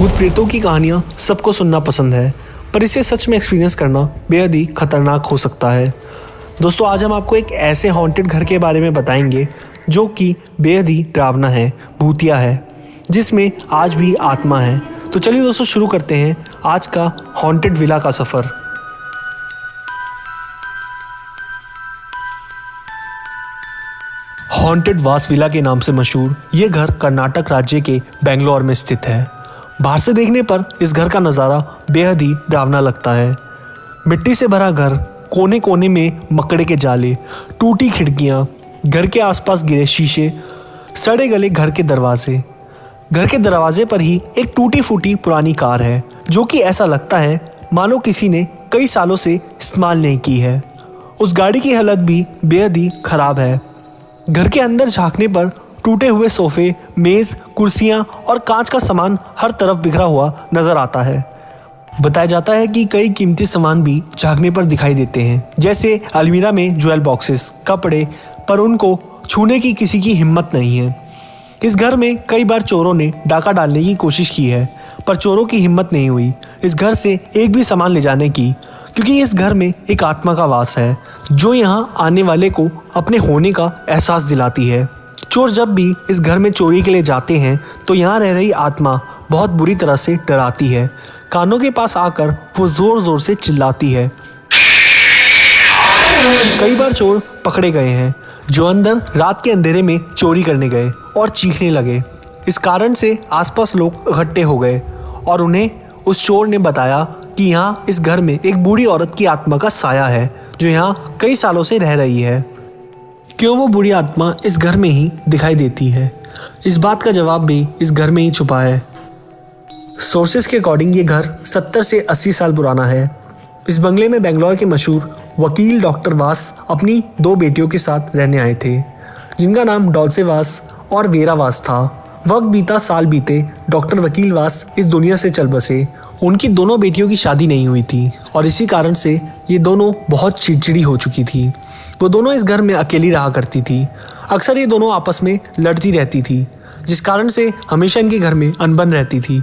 भूत प्रेतों की कहानियाँ सबको सुनना पसंद है, पर इसे सच में एक्सपीरियंस करना बेहद ही खतरनाक हो सकता है। दोस्तों, आज हम आपको एक ऐसे हॉन्टेड घर के बारे में बताएंगे जो कि बेहद ही डरावना है, भूतिया है, जिसमें आज भी आत्मा है। तो चलिए दोस्तों, शुरू करते हैं आज का हॉन्टेड विला का सफ़र। हॉन्टेड वास विला के नाम से मशहूर ये घर कर्नाटक राज्य के बेंगलोर में स्थित है। बाहर से देखने पर इस घर का नज़ारा बेहद ही डरावना लगता है। मिट्टी से भरा घर, कोने कोने में मकड़े के जाले, टूटी खिड़कियाँ, घर के आसपास गिरे शीशे, सड़े गले घर के दरवाजे। घर के दरवाजे पर ही एक टूटी फूटी पुरानी कार है जो कि ऐसा लगता है मानो किसी ने कई सालों से इस्तेमाल नहीं की है। उस गाड़ी की हालत भी बेहद ही खराब है। घर के अंदर झांकने पर टूटे हुए सोफे, मेज, कुर्सियां और कांच का सामान हर तरफ बिखरा हुआ नजर आता है। बताया जाता है कि कई कीमती सामान भी झांकने पर दिखाई देते हैं, जैसे अलमीरा में ज्वेल बॉक्सेस, कपड़े, पर उनको छूने की किसी की हिम्मत नहीं है। इस घर में कई बार चोरों ने डाका डालने की कोशिश की है, पर चोरों की हिम्मत नहीं हुई इस घर से एक भी सामान ले जाने की, क्योंकि इस घर में एक आत्मा का वास है जो यहाँ आने वाले को अपने होने का एहसास दिलाती है। चोर जब भी इस घर में चोरी के लिए जाते हैं तो यहाँ रह रही आत्मा बहुत बुरी तरह से डराती है। कानों के पास आकर वो जोर जोर से चिल्लाती है। कई बार चोर पकड़े गए हैं जो अंदर रात के अंधेरे में चोरी करने गए और चीखने लगे। इस कारण से आसपास लोग इकट्ठे हो गए और उन्हें उस चोर ने बताया कि यहाँ इस घर में एक बूढ़ी औरत की आत्मा का साया है जो यहाँ कई सालों से रह रही है। क्यों वो बुरी आत्मा इस घर में ही दिखाई देती है, इस बात का जवाब भी इस घर में ही छुपा है। सोर्सेस के अकॉर्डिंग ये घर 70 से 80 साल पुराना है। इस बंगले में बेंगलोर के मशहूर वकील डॉक्टर वास अपनी 2 बेटियों के साथ रहने आए थे, जिनका नाम डॉल्से वास और वेरा वास था। वक्त बीता, साल बीते, डॉक्टर वकील वास इस दुनिया से चल बसे। उनकी दोनों बेटियों की शादी नहीं हुई थी और इसी कारण से ये दोनों बहुत चिड़चिड़ी हो चुकी थी। वो दोनों इस घर में अकेली रहा करती थी। अक्सर ये दोनों आपस में लड़ती रहती थी, जिस कारण से हमेशा इनके घर में अनबन रहती थी।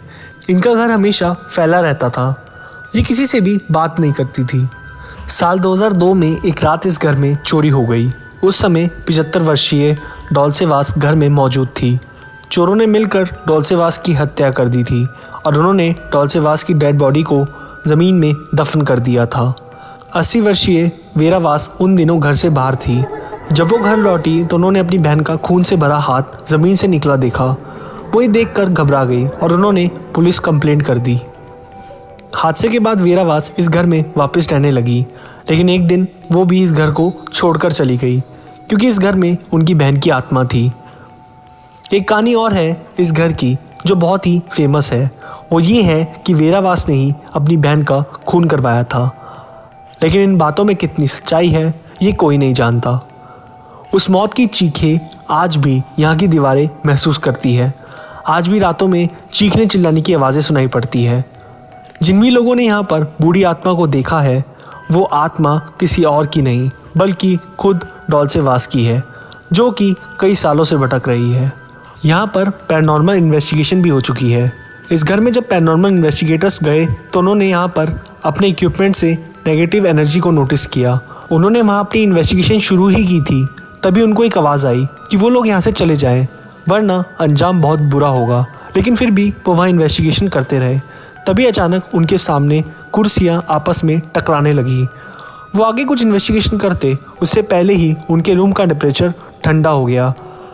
इनका घर हमेशा फैला रहता था। ये किसी से भी बात नहीं करती थी। साल 2002 में एक रात इस घर में चोरी हो गई। उस समय 75 वर्षीय डॉल्सेवास घर में मौजूद थी। चोरों ने मिलकर डॉल्सेवास की हत्या कर दी थी और उन्होंने डॉल्सेवास की डेड बॉडी को ज़मीन में दफन कर दिया था। 80 वर्षीय वेरावास उन दिनों घर से बाहर थी। जब वो घर लौटी तो उन्होंने अपनी बहन का खून से भरा हाथ ज़मीन से निकला देखा। वो ये देखकर घबरा गई और उन्होंने पुलिस कंप्लेंट कर दी। हादसे के बाद वेरावास इस घर में वापस रहने लगी, लेकिन एक दिन वो भी इस घर को छोड़कर चली गई क्योंकि इस घर में उनकी बहन की आत्मा थी। एक कहानी और है इस घर की जो बहुत ही फेमस है। वो ये है कि वेरावास ने ही अपनी बहन का खून करवाया था, लेकिन इन बातों में कितनी सच्चाई है ये कोई नहीं जानता। उस मौत की चीखें आज भी यहाँ की दीवारें महसूस करती है। आज भी रातों में चीखने चिल्लाने की आवाज़ें सुनाई पड़ती है। जिन भी लोगों ने यहाँ पर बूढ़ी आत्मा को देखा है वो आत्मा किसी और की नहीं बल्कि खुद डॉल्सेवास की है, जो कि कई सालों से भटक रही है। यहाँ पर पैरानॉर्मल इन्वेस्टिगेशन भी हो चुकी है। इस घर में जब पैरानॉर्मल इन्वेस्टिगेटर्स गए तो उन्होंने यहाँ पर अपने इक्विपमेंट से नेगेटिव एनर्जी को नोटिस किया। उन्होंने वहाँ अपनी इन्वेस्टिगेशन शुरू ही की थी, तभी उनको एक आवाज़ आई कि वो लोग यहाँ से चले जाएं, वरना अंजाम बहुत बुरा होगा। लेकिन फिर भी वो वहाँ इन्वेस्टिगेशन करते रहे। तभी अचानक उनके सामने कुर्सियाँ आपस में टकराने लगी। वो आगे कुछ इन्वेस्टिगेशन करते उससे पहले ही उनके रूम का टेम्परेचर ठंडा हो गया।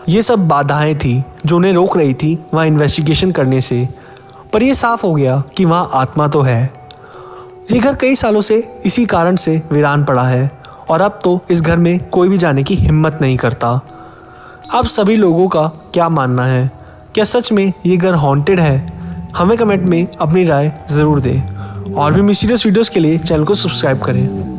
ये सब बाधाएं थी जो उन्हें रोक रही थी वहाँ इन्वेस्टिगेशन करने से, पर यह साफ हो गया कि वहाँ आत्मा तो है। ये घर कई सालों से इसी कारण से वीरान पड़ा है और अब तो इस घर में कोई भी जाने की हिम्मत नहीं करता। अब सभी लोगों का क्या मानना है? क्या सच में ये घर हॉन्टेड है? हमें कमेंट में अपनी राय ज़रूर दें और भी मिस्टीरियस वीडियोज़ के लिए चैनल को सब्सक्राइब करें।